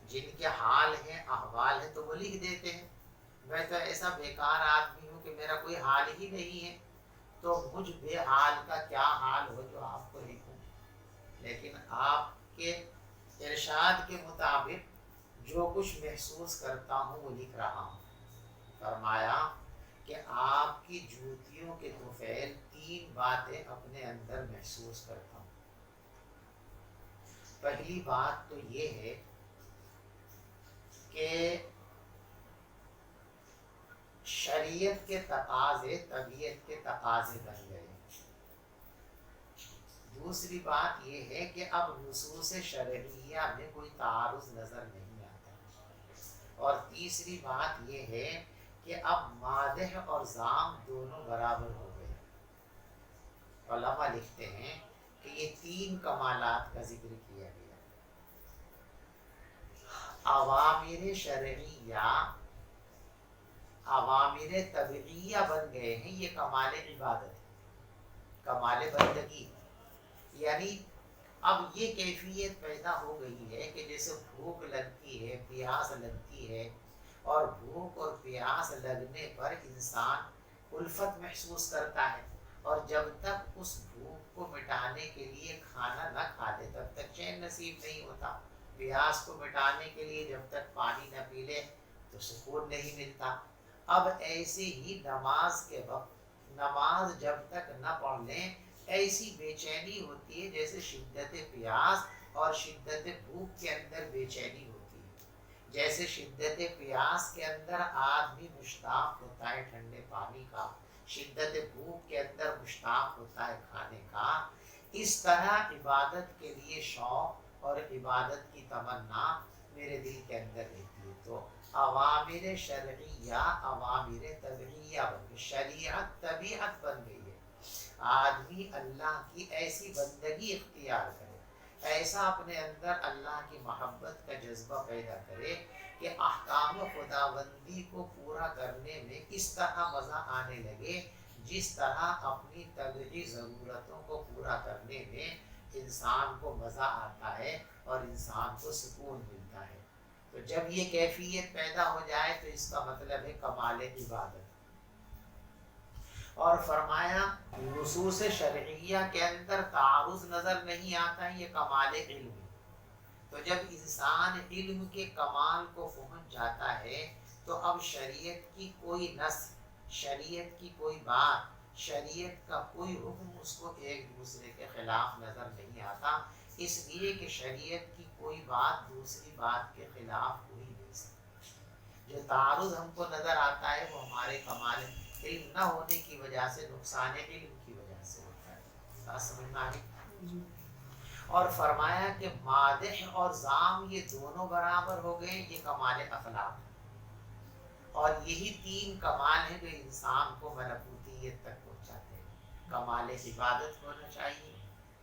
جن کے حال ہیں احوال ہیں تو وہ لکھ دیتے ہیں، میں تو ایسا بیکار آدمی ہوں کہ میرا کوئی حال ہی نہیں ہے، تو مجھ بے حال کا کیا حال ہو جو آپ کو لکھوں۔ لیکن آپ کے ارشاد کے مطابق جو کچھ محسوس کرتا ہوں وہ لکھ رہا ہوں۔ فرمایا کہ آپ کی جوتیوں کے طفیل 3 باتیں اپنے اندر محسوس کرتا ہوں۔ پہلی بات تو یہ ہے کہ شریعت کے تقاضے طبیعت کے تقاضے بن گئے۔ دوسری بات یہ ہے کہ اب نصوص شرعیہ میں کوئی تعارض نظر نہیں آتا، اور تیسری بات یہ ہے کہ اب مادح اور ذام دونوں برابر ہو گئے۔ علماء لکھتے ہیں کہ یہ تین کمالات کا ذکر کیا گیا، عوامر شرعیہ، عوامر طبعیہ بن گئے ہیں، یہ کمال عبادت ہے، کمال بندگی، یعنی اب یہ کیفیت پیدا ہو گئی ہے کہ جیسے بھوک لگتی ہے، پیاس لگتی ہے، اور بھوک اور پیاس لگنے پر انسان الفت محسوس کرتا ہے، اور جب تک اس بھوک کو مٹانے کے لیے کھانا نہ کھا لے تب تک چین نصیب نہیں ہوتا، پیاس کو مٹانے کے لیے جب تک پانی نہ پی لے تو سکون نہیں ملتا۔ اب ایسے ہی نماز کے وقت نماز جب تک نہ پڑھ لیں ایسی بے چینی ہوتی ہے جیسے شدت پیاس اور شدت بھوک کے اندر بے چینی ہوتی ہے۔ جیسے شدت پیاس کے اندر آدمی مشتاق ہوتا ہے ٹھنڈے پانی کا، شدت بھوک کے اندر مشتاق ہوتا ہے کھانے کا، اس طرح عبادت کے لیے شوق اور عبادت کی تمنا میرے دل کے اندر رہتی ہے۔ تو عوامر شرعیہ عوامر طبعیہ بن گئی، شریعت طبیعت بن گئی ہے۔ آدمی اللہ کی ایسی بندگی اختیار کرے، ایسا اپنے اندر اللہ کی محبت کا جذبہ پیدا کرے کہ احکام خداوندی کو پورا کرنے میں اس طرح مزہ آنے لگے جس طرح اپنی طبعی ضرورتوں کو پورا کرنے میں انسان کو مزہ آتا ہے اور انسان کو سکون ملتا ہے۔ تو جب یہ کیفیت پیدا ہو جائے تو اس کا مطلب ہے کمال عبادت۔ اور فرمایا نصوص شرعیہ کے اندر تعارض نظر نہیں آتا، یہ کمال علم ہے۔ تو جب انسان علم کے کمال کو پہنچ جاتا ہے تو اب شریعت کی کوئی نص، شریعت کی کوئی بات، شریعت کا کوئی حکم اس کو ایک دوسرے کے خلاف نظر نہیں آتا، اس لیے کہ شریعت کی کوئی بات دوسری بات کے خلاف ہو ہی نہیں سکتی۔ جو تعارض ہم کو نظر آتا ہے وہ ہمارے کمال علم نہ ہونے کی وجہ سے، نقصان علم کی وجہ سے ہوتا ہے۔ بات سمجھ میں آئی؟ اور فرمایا کہ مادح اور ذام یہ دونوں برابر ہو گئے، یہ کمال اخلاق ہے، اور یہی تین کمال ہیں جو انسان کو ملکوتیت تک پہنچاتے ہیں۔ کمال عبادت ہونا چاہیے،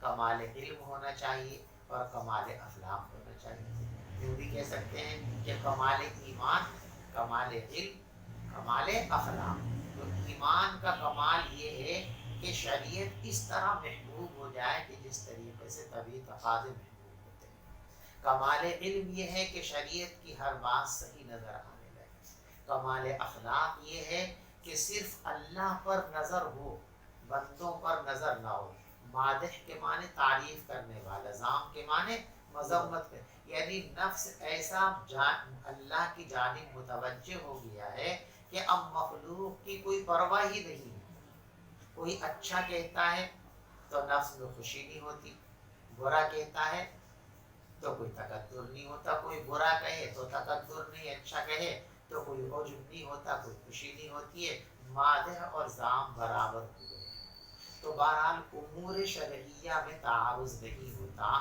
کمال علم ہونا چاہیے، اور کمال اخلاق ہونا چاہیے۔ یوں بھی کہہ سکتے ہیں کہ کمال ایمان، کمال علم، کمال اخلاق۔ تو ایمان کا کمال یہ ہے کہ شریعت اس طرح محبوب ہو جائے کہ جس طریقے سے طبی تقاضے محبوب ہوتے ہیں۔ کمال علم یہ ہے کہ شریعت کی ہر بات صحیح نظر آنے لگے۔ کمال اخلاق یہ ہے کہ صرف اللہ پر نظر ہو، بندوں پر نظر نہ ہو۔ مادح کے معنی تعریف کرنے والا، ذام کے معنی مذمت کرنے، یعنی نفس ایسا اللہ کی جانب متوجہ ہو گیا ہے کہ اب مخلوق کی کوئی پرواہ ہی نہیں ہے۔ کوئی اچھا کہتا ہے تو نفس میں خوشی نہیں ہوتی، برا کہتا ہے تو کوئی تکبر نہیں ہوتا، کوئی برا کہے تو تکبر نہیں، اچھا کہے تو کوئی عجب نہیں ہوتا، کوئی خوشی نہیں ہوتی ہے۔ مادح اور ذام برابر ہوئے، تو بہرحال امور شرعیہ میں تعارض نہیں ہوتا۔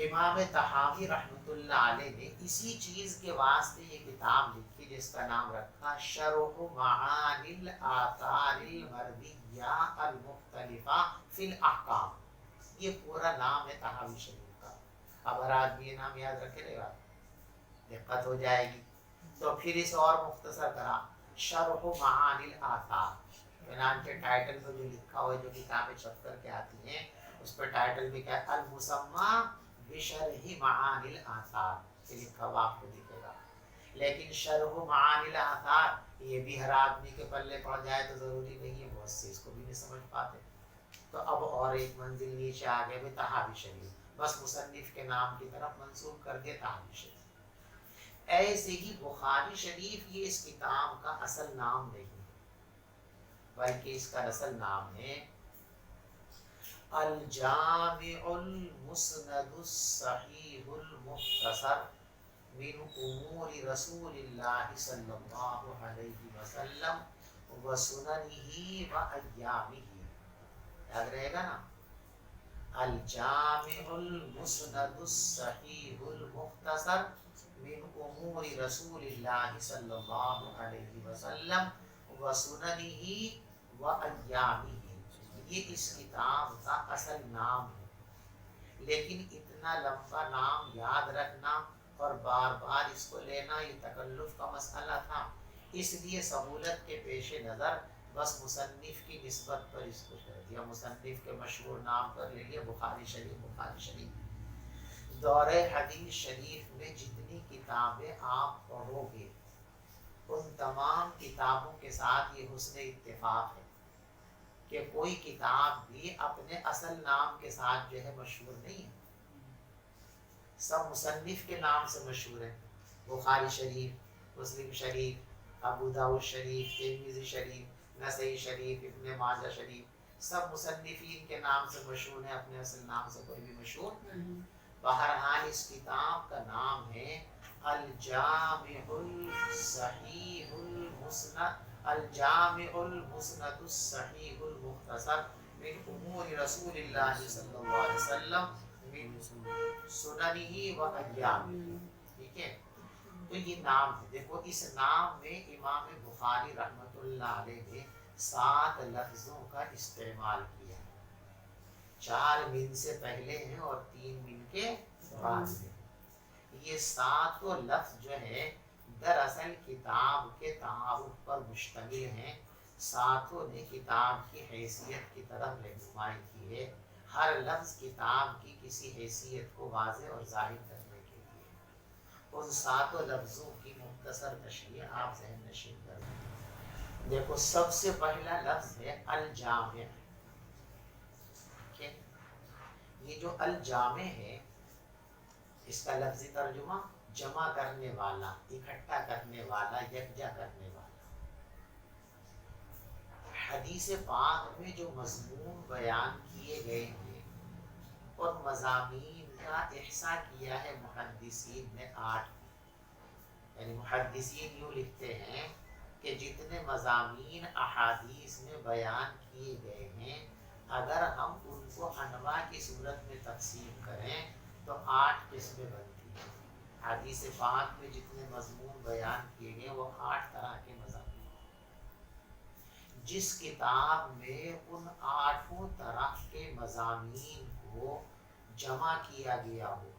امام طحاوی رحمۃ اللہ علیہ نے اسی چیز کے واسطے یہ کتاب لکھی جس کا نام رکھا شرح معانی الآثار المرضیہ المختلفہ فی الاحکام۔ یہ پورا نام ہے طحاوی شریف کا۔ اب ہر آدمی یہ نام یاد رکھے گا دقت ہو جائے گی، تو پھر اس اور مختصر کرا شرح معانی الآثار، چنانچہ ٹائٹل پہ جو لکھا ہوا ہے، جو کتابیں چھپ کر کے آتی ہیں اس پہ ٹائٹل بھی کیا ہے، المسمى بشرح معانی الآثار، یہ لکھا ہوا آپ کو دکھے گا۔ لیکن شرح معانی الآثار یہ بھی ہر آدمی کے پلے پڑ جائے تو ضروری نہیں ہے، بہت سے اس کو بھی نہیں سمجھ پاتے۔ تو اب اور ایک منزل نیچے آگے بھی طحاوی شریف، بس مصنف کے نام کی طرف منسوب کر دیا طحاوی شریف۔ ایسے ہی بخاری شریف یہ اس کتاب کا اصل نام نہیں ہے، بلکہ اس کا اصل نام ہے الجامع المسند الصحیح المختصر من امور رسول اللہ صلی اللہ علیہ وسلم و سننہ و ایامہ۔ یاد رہے گا نا، الجامع المسند الصحیح المختصر من امور رسول اللہ صلی اللہ علیہ وسلم و سننہ و ایامہ. یہ اس کتاب کا اصل نام ہے، لیکن اتنا لمبا نام یاد رکھنا اور بار بار اس کو لینا یہ تکلف کا مسئلہ تھا، اس لیے سہولت کے پیش نظر بس مصنف کی نسبت پر اس کو کر دیا. مصنف کے مشہور نام پر لے لیا بخاری شریف. بخاری شریف دور حدیث شریف میں جتنی کتابیں آپ پڑھو گے ان تمام کتابوں کے ساتھ یہ حسن اتفاق ہے کہ کوئی کتاب بھی اپنے اصل نام کے ساتھ جو ہے مشہور نہیں ہے، سب مصنف کے نام سے مشہور ہیں. بخاری شریف، مسلم شریف، ابو داؤد شریف، ترمذی شریف، نسائی شریف، ابن ماجہ شریف، سب مصنفین کے نام سے مشہور ہیں، اپنے اصل نام سے کوئی بھی مشہور نہیں. بہرحال اس کتاب کا نام ہے الجامع الصحیح المسند، الجامع المسند الصحیح المختصر من امور رسول اللہ صلی اللہ علیہ وسلم من سننہ و ایامہ. ٹھیک ہے، تو یہ نام ہے. دیکھو اس نام میں امام بخاری رحمۃ اللہ علیہ نے 7 لفظوں کا استعمال کیا، 4 من سے پہلے ہیں اور 3 من کے بعد میں. یہ 7 لفظ جو ہے دراصل کتاب کے تعارف پر مشتمل ہیں. 7 نے کتاب کی حیثیت کی طرف رہنمائی کی ہے. ہر لفظ کتاب کی کسی حیثیت کو واضح اور ظاہر کرنے کے لیے. ان 7 لفظوں کی مختصر تشریح آپ ذہن نشین کر لیں. دیکھو سب سے پہلا لفظ ہے الجامع. یہ جو الجامع ہے اس کا لفظی ترجمہ جمع کرنے والا، اکٹھا کرنے والا، یکجا کرنے والا. حدیث پاک میں جو مضمون بیان کیے گئے ہیں اور مضامین کا احصاء کیا ہے محدثین نے 8. یعنی محدثین یوں لکھتے ہیں کہ جتنے مضامین احادیث میں بیان کیے گئے ہیں اگر ہم ان کو انواع کی صورت میں تقسیم کریں تو 8 قسمیں بنتی ہیں. حدیث پاک میں جتنے مضمون بیان کیے گئے وہ 8 طرح کے مضامین. جس کتاب میں ان 8 طرح کے مضامین کو جمع کیا گیا ہو،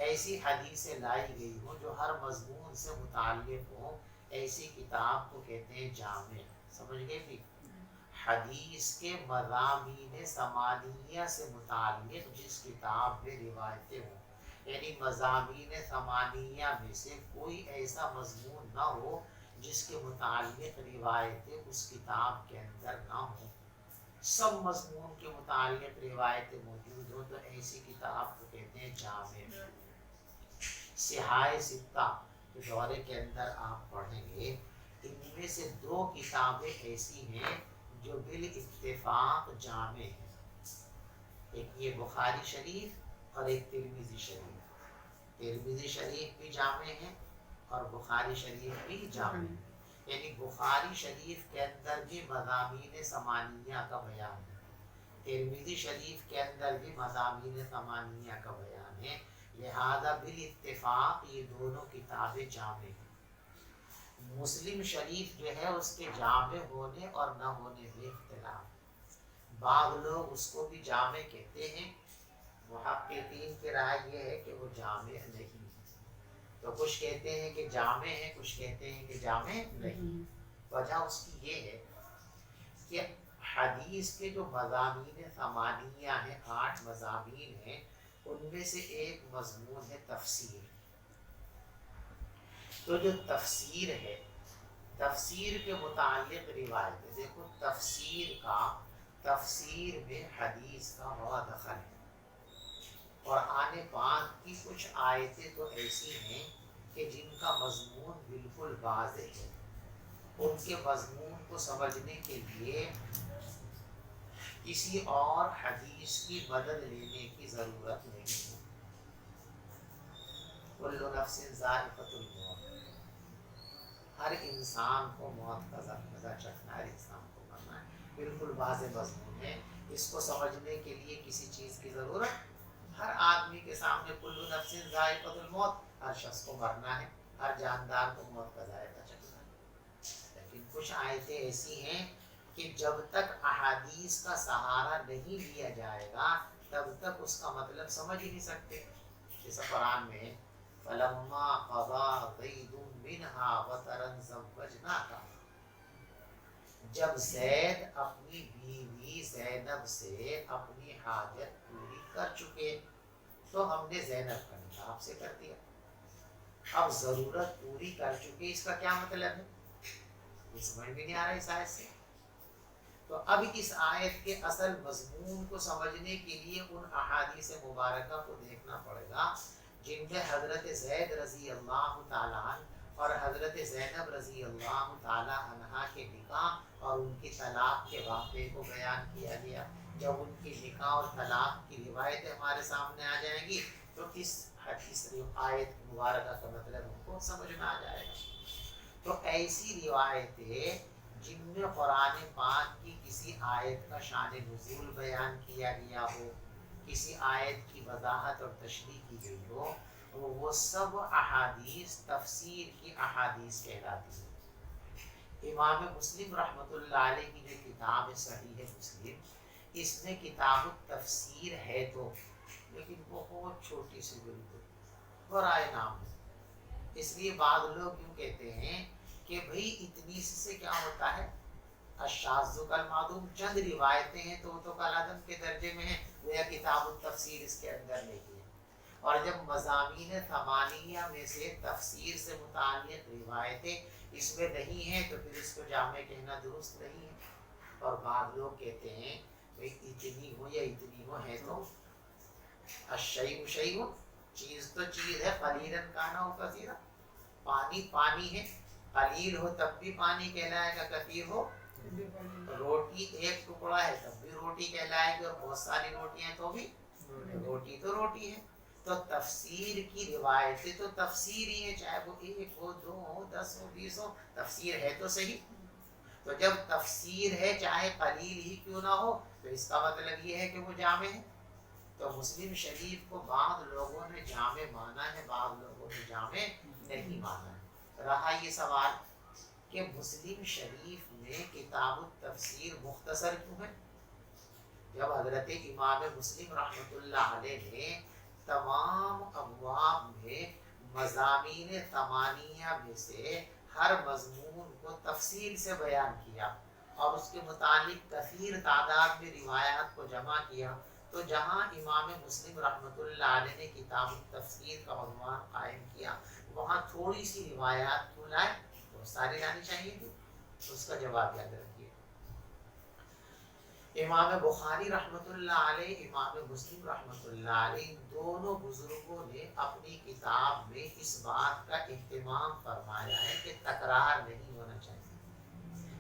ایسی حدیثیں لائی گئی ہو جو ہر مضمون سے متعلق ہو، ایسی کتاب کو کہتے ہیں جامع. سمجھ گئے بھی؟ حدیث کے مضامین ثمانیہ سے متعلق جس کتاب میں روایتیں ہوں، یعنی مضامین ثمانیہ میں سے کوئی ایسا مضمون نہ ہو جس کے متعلق روایتیں اس کتاب کے اندر نہ ہوں، سب مضمون کے متعلق روایتیں موجود ہوں، تو ایسی کتاب کو کہتے ہیں جامع. صحاح 6 کے دورے کے اندر آپ پڑھیں گے، ان میں سے 2 کتابیں ایسی ہیں جو بالاتفاق جامع ہیں. ایک یہ بخاری شریف اور ایک ترمذی شریف. ترمذی شریف بھی جامع ہے اور بخاری شریف بھی جامع ہے. یعنی بخاری شریف کے اندر بھی مضامین ثمانیہ کا بیان ہے، ترمذی شریف کے اندر بھی مضامین ثمانیہ کا بیان ہے. لہذا بالاتفاق یہ دونوں کتابیں جامع ہیں. مسلم شریف جو ہے اس کے جامع ہونے اور نہ ہونے میں اختلاف. بعض لوگ اس کو بھی جامع کہتے ہیں، محققین کی رائے یہ ہے کہ وہ جامع نہیں. تو کچھ کہتے ہیں کہ جامع ہے، کچھ کہتے ہیں کہ جامع نہیں. وجہ اس کی یہ ہے کہ حدیث کے جو مضامین ثمانیہ ہیں، 8 مضامین ہیں، ان میں سے ایک مضمون ہے تفسیر. تو جو تفسیر ہے، تفسیر کے متعلق روایتیں دیکھو. تفسیر میں حدیث کا بہت دخل ہے. اور آنے پاک کی کچھ آیتیں تو ایسی ہیں کہ جن کا مضمون بالکل واضح ہے، ان کے مضمون کو سمجھنے کے لیے کسی اور حدیث کی مدد لینے کی ضرورت نہیں ہے. کل نفس ذائقۃ الموت، ہر انسان کو موت کا ذائقہ چکھنا ہے، ہر انسان کو مرنا ہے. بالکل واضح مضمون ہے. اس کو سمجھنے کے لیے کسی چیز کی ضرورت، ہر آدمی کے سامنے کل نفس ذائقۃ الموت، ہر شخص کو مرنا ہے، ہر جاندار کو موت کا ذائقہ چکھنا ہے۔ لیکن کچھ آیتیں ایسی ہیں کہ جب تک احادیث کا سہارا نہیں لیا جائے گا تب تک اس کا مطلب سمجھ ہی نہیں سکتے۔ جیسے قرآن میں فَلَمَّا قَضَىٰ زَيْدٌ مِّنْهَا وَطَرًا زَوَّجْنَاكَ، جب زید اپنی بیوی زینب سے اپنی حاجت پوری کر چکے تو ہم نے زینب کا نکاح آپ سے کر دیا۔ اب ضرورت پوری کر چکے، اس کا کیا مطلب ہے؟ یہ سمجھ میں نہیں آ رہا اس آیت سے۔ تو اب اس آیت کے اصل مضمون کو سمجھنے کے لیے ان احادیث مبارکہ کو دیکھنا پڑے گا جن میں حضرت زید رضی اللہ تعالیٰ عنہ اور حضرت زینب رضی اللہ تعالیٰ عنہا کے نکاح اور ان کی طلاق کے واقعے کو بیان کیا گیا۔ جب ان کی نکاح اور طلاق کی روایتیں ہمارے سامنے آ جائیں گی تو اس حدیث آیت مبارکہ کا مطلب ہم کو سمجھ میں آ جائے گا۔ تو ایسی روایتیں جن میں قرآن پاک کی کسی آیت کا شان نزول بیان کیا گیا ہو، کسی آیت کی وضاحت اور تشریح کی گئی ہو، وہ سب احادیث تفسیر کی احادیث کہلاتی ہیں۔ امام مسلم رحمۃ اللہ علیہ کی جو کتاب صحیح مسلم، اس میں کتاب التفسیر ہے تو، لیکن بہت چھوٹی سی بالکل برائے نام ہے۔ اس لیے بعض لوگ یوں کہتے ہیں کہ بھئی اتنی سے کیا ہوتا ہے، الشاذ کالمعدوم، چند روایتیں ہیں تو وہ تو کالعدم کے درجے میں ہیں، گویا کتاب التفسیر اس کے اندر نہیں ہے۔ اور جب مضامین ثمانیہ میں سے تفسیر سے متعلق روایتیں اس میں نہیں ہیں تو پھر اس کو جامع کہنا درست نہیں ہے۔ اور بعض لوگ کہتے ہیں بھئی اتنی ہو یا اتنی ہو ہے تو الشیء شیء، چیز تو چیز ہے، قلیلا کان او کثیرا، پانی پانی ہے، قلیل ہو تب بھی پانی کہلائے گا، کثیر ہو، روٹی ایک ٹکڑا ہے تب بھی روٹی کہلائے گی، اور بہت ساری روٹیاں تو بھی روٹی تو روٹی ہے۔ تو تفسیر کی روایتیں تو تفسیر ہی ہے، چاہے وہ ایک ہو، دو ہو، 10 ہو، 20 ہو، تفسیر ہے تو صحیح۔ تو جب تفسیر ہے چاہے قلیل ہی کیوں نہ ہو تو اس کا مطلب یہ ہے کہ وہ جامع ہے۔ تو مسلم شریف کو بعض لوگوں نے جامع مانا ہے، بعض لوگوں نے جامع نہیں مانا ہے۔ رہا یہ سوال کہ مسلم شریف میں کتاب التفسیر مختصر کیوں ہے؟ جب حضرت امام مسلم رحمۃ اللہ علیہ نے تمام ابواب میں مضامین ثمانیہ میں سے ہر مضمون کو تفصیل سے بیان کیا اور اس کے متعلق کثیر تعداد میں روایات کو جمع کیا، تو جہاں امام مسلم رحمۃ اللہ علیہ نے کتاب التفسیر کا عنوان قائم کیا وہاں تھوڑی سی روایات کیوں لائے؟ بہت ساری لانی چاہیے تھی۔ اس کا جواب یاد رکھیے، امام بخاری رحمۃ اللہ علیہ، امام مسلم رحمۃ اللہ علیہ، دونوں بزرگوں نے اپنی کتاب میں اس بات کا اہتمام فرمایا ہے کہ تکرار نہیں ہونا چاہیے،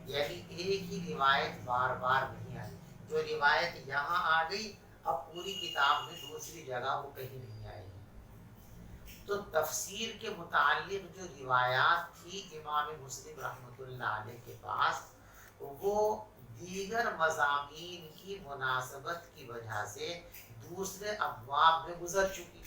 یعنی ایک ہی روایت بار بار نہیں آئی، جو روایت یہاں آ گئی اب پوری کتاب میں دوسری جگہ وہ کہیں نہیں آئے گی۔ تو تفسیر کے متعلق جو روایات تھی امام مسلم رحمۃ اللہ علیہ کے پاس، وہ دیگر مضامین کی مناسبت کی وجہ سے دوسرے ابواب میں گزر چکی۔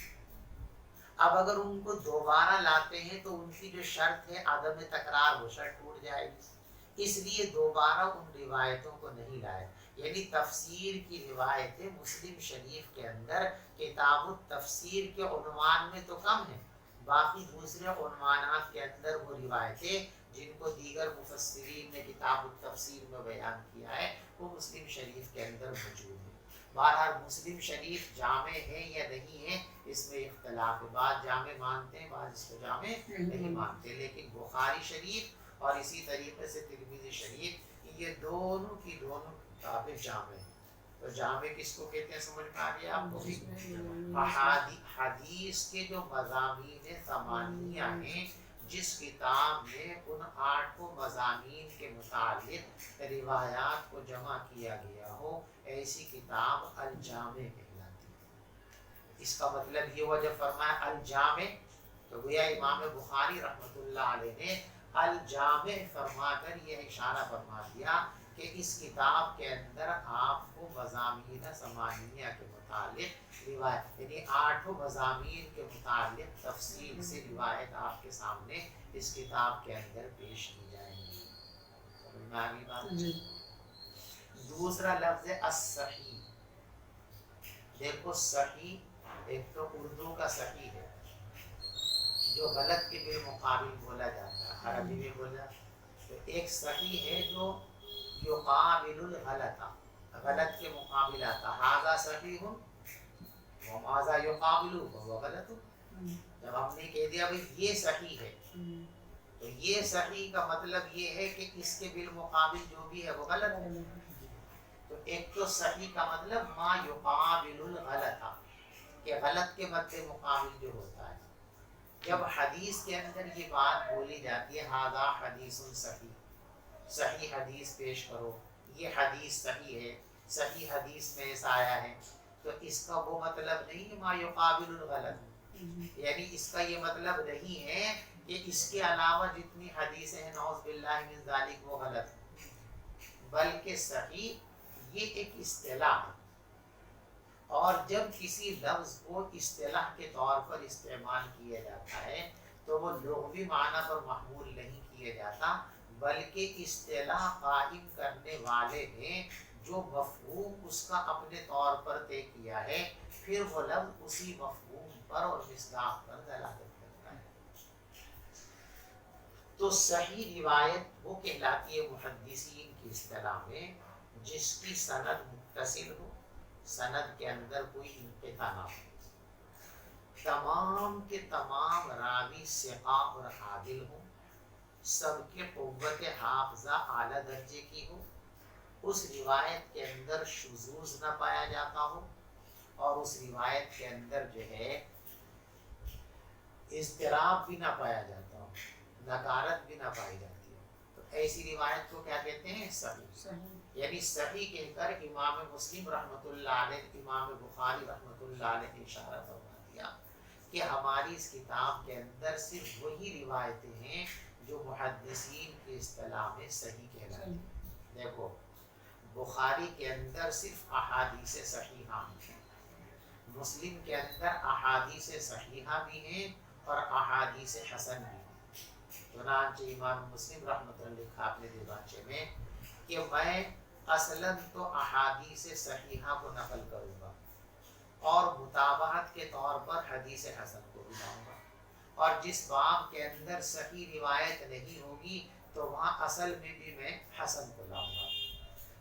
اب اگر ان کو دوبارہ لاتے ہیں تو ان کی جو شرط ہے عدم تکرار، وہ شرط ٹوٹ جائے گی، اس لیے دوبارہ ان روایتوں کو نہیں لائے۔ یعنی تفسیر کی روایتیں مسلم شریف کے اندر کتاب التفسیر کے عنوان میں تو کم ہیں، باقی دوسرے عنوانات کے اندر وہ روایتیں جن کو دیگر مفسرین نے کتاب التفسیر میں بیان کیا ہے وہ مسلم شریف کے اندر موجود ہے۔ بہرحال مسلم شریف جامع ہے یا نہیں ہے اس میں اختلاف ہے، بعض جامع مانتے ہیں، بعض اس کو جامع نہیں مانتے، لیکن بخاری شریف اور اسی طریقے سے ترمذی شریف یہ دونوں کی دونوں کتابیں جامع ہیں۔ تو جامع کس کو کہتے ہیں سمجھ میں آ گیا آپ کو؟ حدیث کے جو مضامین ثمانیہ ہیں، جس کتاب میں ان 8 مضامین کے متعلق روایات کو جمع کیا گیا ہو، ایسی کتاب الجامع کہلاتی ہے۔ اس کا مطلب یہ ہوا جب فرمایا الجامع تو گویا امام بخاری رحمۃ اللہ علیہ نے الجامع فرما کر یہ اشارہ فرما دیا کہ اس کتاب کے اندر آپ کو مضامین ثمانیہ کے متعلق روایت، یعنی 8 مضامین کے متعلق تفصیل سے روایت آپ کے سامنے اس کتاب کے اندر پیش کی جائیں گی. سمجھ میں آ گئی بات؟ دوسرا لفظ ہے الصحیح. دیکھو صحیح ایک تو اردو کا صحیح ہے جو غلط کے بالمقابل بولا جاتا ہے، عربی میں بولا. تو ایک صحیح ہے جو یقابل الغلط، غلط کے مقابل آتا. ھذا صحیح وماذا یقابل وهو غلط. جب ہم نے کہہ دیا بھائی یہ صحیح ہے تو یہ صحیح کا مطلب یہ ہے کہ اس کے بالمقابل جو بھی ہے وہ غلط ہے. تو ایک تو صحیح کا مطلب ما یقابل الغلط، کہ غلط کے مد مقابل جو ہوتا ہے. جب حدیث کے اندر یہ بات بولی جاتی ہے ھذا حدیث صحیح، صحیح حدیث پیش کرو، یہ حدیث صحیح ہے، صحیح حدیث میں ایسا آیا ہے، تو اس کا وہ مطلب نہیں ما یقابل الغلط، یعنی اس کا یہ مطلب نہیں ہے کہ اس کے علاوہ جتنی حدیثیں ہیں نعوذ باللہ من ذالک وہ غلط ہیں، بلکہ صحیح یہ ایک اصطلاح ہے. اور جب کسی لفظ کو اصطلاح کے طور پر استعمال کیا جاتا ہے تو وہ لغوی معنی پر محمول نہیں کیا جاتا، بلکہ اصطلاح قائم کرنے والے نے جو مفہوم اس کا اپنے طور پر طے کیا ہے پھر وہ لفظ اسی مفہوم پر اور مصداق پر دلالت کرتا ہے. تو صحیح روایت وہ کہلاتی ہے محدثین کی اصطلاح میں جس کی سند متصل ہو، سند کے اندر کوئی انقطاع نہ ہو، تمام کے تمام راوی ثقہ اور عادل ہوں، سب کے قوت حافظہ اعلیٰ درجے کی ہو، اس روایت کے اندر شذوذ نہ پایا جاتا ہو، اور اس روایت کے اندر جو ہے اضطراب بھی نہ پایا جاتا ہو، نکارت بھی نہ پائی جاتی ہو. تو ایسی روایت کو کیا کہتے ہیں؟ صحیح. یعنی صحیح کہہ کر امام مسلم رحمۃ اللہ علیہ، امام بخاری رحمۃ اللہ علیہ نے اشارہ فرما دیا کہ ہماری اس کتاب کے اندر صرف وہی روایتیں ہیں جو محدثین کی اصطلاح میں صحیح کہلاتی ہیں. دیکھو بخاری کے اندر صرف احادیث صحیحہ ہیں، مسلم کے اندر احادیث صحیحہ بھی ہیں اور احادیث حسن بھی ہیں. چنانچہ امام مسلم رحمۃ اللہ لکھا اپنے دیباچے میں کہ میں اصلاً تو احادیث صحیحہ کو نقل کروں گا اور متابعت کے طور پر حدیث حسن کو بھی لاؤں گا، اور جس باب کے اندر صحیح روایت نہیں ہوگی تو وہاں اصل میں بھی میں حسن کو لاؤں گا.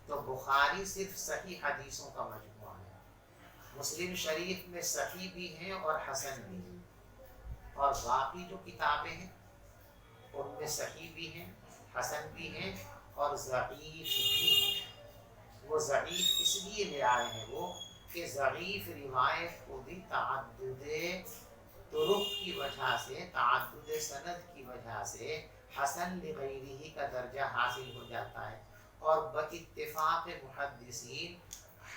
تو بخاری صرف صحیح حدیثوں کا مجموعہ ہے، مسلم شریف میں صحیح بھی ہیں اور حسن بھی ہیں، اور باقی جو کتابیں ہیں ان میں صحیح بھی ہیں، حسن بھی ہیں اور ضعیف بھی ہیں. وہ ضعیف اس لیے لے آئے ہیں وہ کہ ضعیف روایت کو بھی تعدد طرق کی وجہ سے، تعدد سند کی وجہ سے حسن لغیرہ کا درجہ حاصل ہو جاتا ہے، اور باتفاق محدثین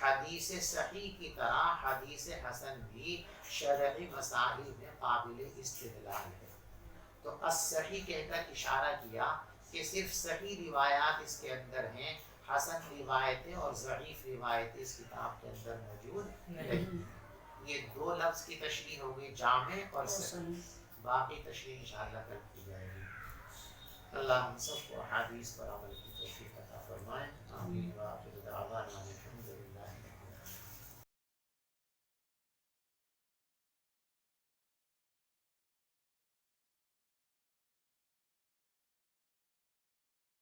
حدیث صحیح کی طرح حدیث حسن بھی شرعی مسائل میں قابل استدلال ہے. تو الصحیح کہہ کر اشارہ کیا کہ صرف صحیح روایات اس کے اندر ہیں، حسن روایتیں اور ضعیف روایتیں اس کتاب کے اندر موجود نہیں. یہ دو لفظ کی تشریح ہو گئی، جامع اور صحیح. باقی تشریح انشاءاللہ کل کی جائے گی. اللہ ہم سب کو حدیث پر عمل کی توفیق عطا فرمائے. آمین. وآخر دعوانا